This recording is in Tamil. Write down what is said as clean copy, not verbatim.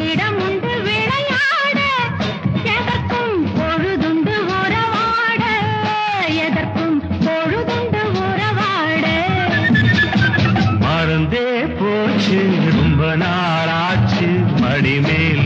இடமுண்டு விளையாட எதற்கும் பொழுதுண்டு உறவாட எதற்கும் பொழுதுண்டு உறவாட மறந்தே போச்சு ரொம்ப நாளாச்சு மடிமேல்